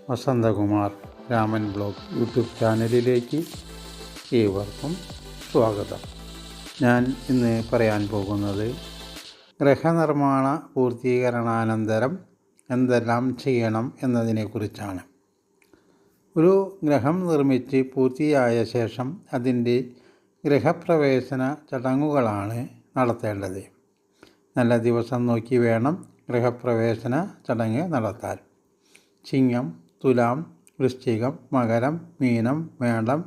Vasanthakumar Raman blog YouTube ചാനലിലേക്ക് ഏവർക്കും സ്വാഗതം. ഞാൻ ഇന്ന് പറയാൻ പോകുന്നത് ഗൃഹനിർമ്മാണ പൂർത്തീകരണാനന്തരം എന്തെല്ലാം ചെയ്യണം എന്നതിനെക്കുറിച്ചാണ്. ഒരു ഗൃഹം നിർമ്മിച്ച് പൂർത്തിയായ ശേഷം അതിൻ്റെ ഗൃഹപ്രവേശന ചടങ്ങുകളാണ് നടത്തേണ്ടത്. നല്ല ദിവസം നോക്കി വേണം ഗൃഹപ്രവേശന ചടങ്ങ് നടത്താൻ. ചിങ്ങം, തുലാം, വൃശ്ചികം, മകരം, മീനം, മേടം,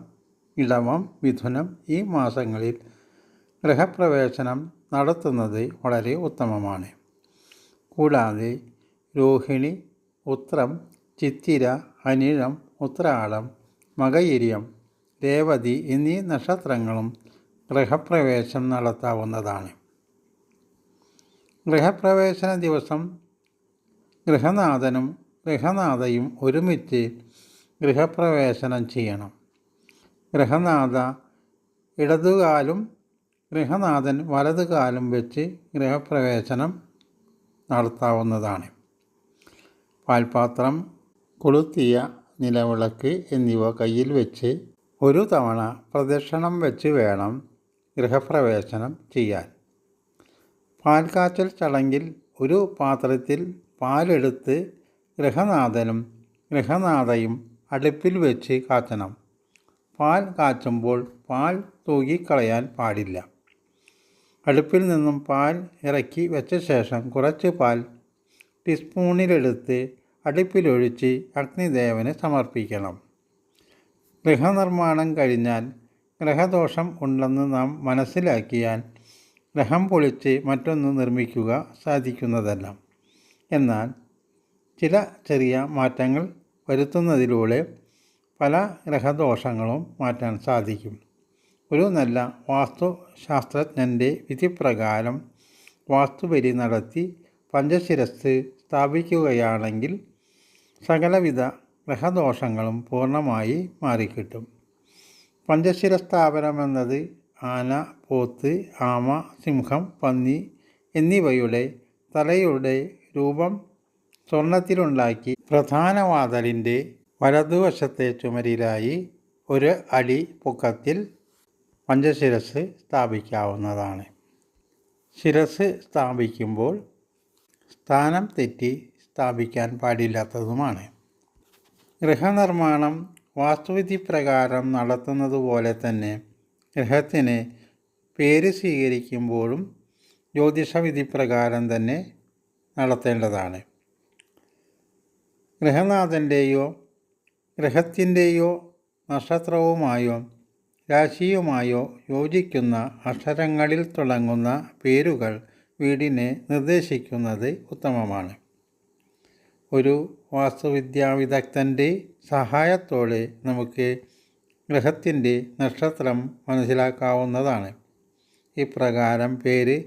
ഇടവം, മിഥുനം ഈ മാസങ്ങളിൽ ഗൃഹപ്രവേശനം നടത്തുന്നത് വളരെ ഉത്തമമാണ്. കൂടാതെ രോഹിണി, ഉത്രം, ചിത്തിര, അനിഴം, ഉത്രാടം, മകയിരം, രേവതി എന്നീ നക്ഷത്രങ്ങളും ഗൃഹപ്രവേശനം നടത്താവുന്നതാണ്. ഗൃഹപ്രവേശന ദിവസം ഗൃഹനാഥനും ഗൃഹനാഥയും ഒരുമിച്ച് ഗൃഹപ്രവേശനം ചെയ്യണം. ഗൃഹനാഥ ഇടതുകാലും ഗൃഹനാഥൻ വലതുകാലും വെച്ച് ഗൃഹപ്രവേശനം നടത്താവുന്നതാണ്. പാൽപാത്രം, കൊളുത്തിയ നിലവിളക്ക് എന്നിവ കയ്യിൽ വെച്ച് ഒരു തവണ പ്രദക്ഷിണം വെച്ച് വേണം ഗൃഹപ്രവേശനം ചെയ്യാൻ. പാൽകാച്ചൽ ചടങ്ങിൽ ഒരു പാത്രത്തിൽ പാലെടുത്ത് ഗൃഹനാഥനും ഗൃഹനാഥയും അടുപ്പിൽ വെച്ച് കാച്ചണം. പാൽ കാച്ചുമ്പോൾ പാൽ തൂകിക്കളയാൻ പാടില്ല. അടുപ്പിൽ നിന്നും പാൽ ഇറക്കി വെച്ച ശേഷം കുറച്ച് പാൽ ടീസ്പൂണിലെടുത്ത് അടുപ്പിലൊഴിച്ച് അഗ്നിദേവന് സമർപ്പിക്കണം. ഗൃഹനിർമ്മാണം കഴിഞ്ഞാൽ ഗ്രഹദോഷം ഉണ്ടെന്ന് നാം മനസ്സിലാക്കിയാൽ ഗ്രഹം പൊളിച്ച് മറ്റൊന്ന് നിർമ്മിക്കുക സാധിക്കുന്നതല്ല. എന്നാൽ ചില ചെറിയ മാറ്റങ്ങൾ വരുത്തുന്നതിലൂടെ പല ഗ്രഹദോഷങ്ങളും മാറ്റാൻ സാധിക്കും. ഒരു നല്ല വാസ്തുശാസ്ത്രജ്ഞൻ്റെ വിധിപ്രകാരം വാസ്തുബലി നടത്തി പഞ്ചശിരസ് സ്ഥാപിക്കുകയാണെങ്കിൽ സകലവിധ ഗ്രഹദോഷങ്ങളും പൂർണ്ണമായി മാറിക്കിട്ടും. പഞ്ചശിരസ്ഥാപനം എന്നത് ആന, പോത്ത്, ആമ, സിംഹം, പന്നി എന്നിവയുടെ തലയുടെ രൂപം സ്വർണത്തിലുണ്ടാക്കി പ്രധാന വാതിലിൻ്റെ വലതുവശത്തെ ചുമരിലായി 1 അടി പൊക്കത്തിൽ പഞ്ചശിരസ് സ്ഥാപിക്കാവുന്നതാണ്. ശിരസ് സ്ഥാപിക്കുമ്പോൾ സ്ഥാനം തെറ്റി സ്ഥാപിക്കാൻ പാടില്ലാത്തതുമാണ്. ഗൃഹനിർമ്മാണം വാസ്തുവിധി പ്രകാരം നടത്തുന്നതുപോലെ തന്നെ ഗൃഹത്തിന് പേര് സ്വീകരിക്കുമ്പോഴും ജ്യോതിഷവിധിപ്രകാരം തന്നെ നടത്തേണ്ടതാണ്. ഗൃഹനാഥൻ്റെയോ ഗൃഹത്തിൻ്റെയോ നക്ഷത്രവുമായോ രാശിയുമായോ യോജിക്കുന്ന അക്ഷരങ്ങളിൽ തുടങ്ങുന്ന പേരുകൾ വീടിനെ നിർദ്ദേശിക്കുന്നത് ഉത്തമമാണ്. ഒരു വാസ്തുവിദ്യാവിദഗ്ധൻ്റെ സഹായത്തോടെ നമുക്ക് ഗൃഹത്തിൻ്റെ നക്ഷത്രം മനസ്സിലാക്കാവുന്നതാണ്. ഇപ്രകാരം പേര്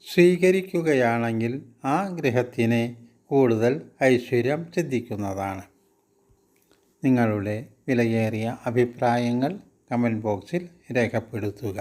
സ്വീകരിക്കുകയാണെങ്കിൽ ആ ഗൃഹത്തിന് കൂടുതൽ ഐശ്വര്യം സിദ്ധിക്കുന്നതാണ്. നിങ്ങളുടെ വിലയേറിയ അഭിപ്രായങ്ങൾ കമൻറ്റ് ബോക്സിൽ രേഖപ്പെടുത്തുക.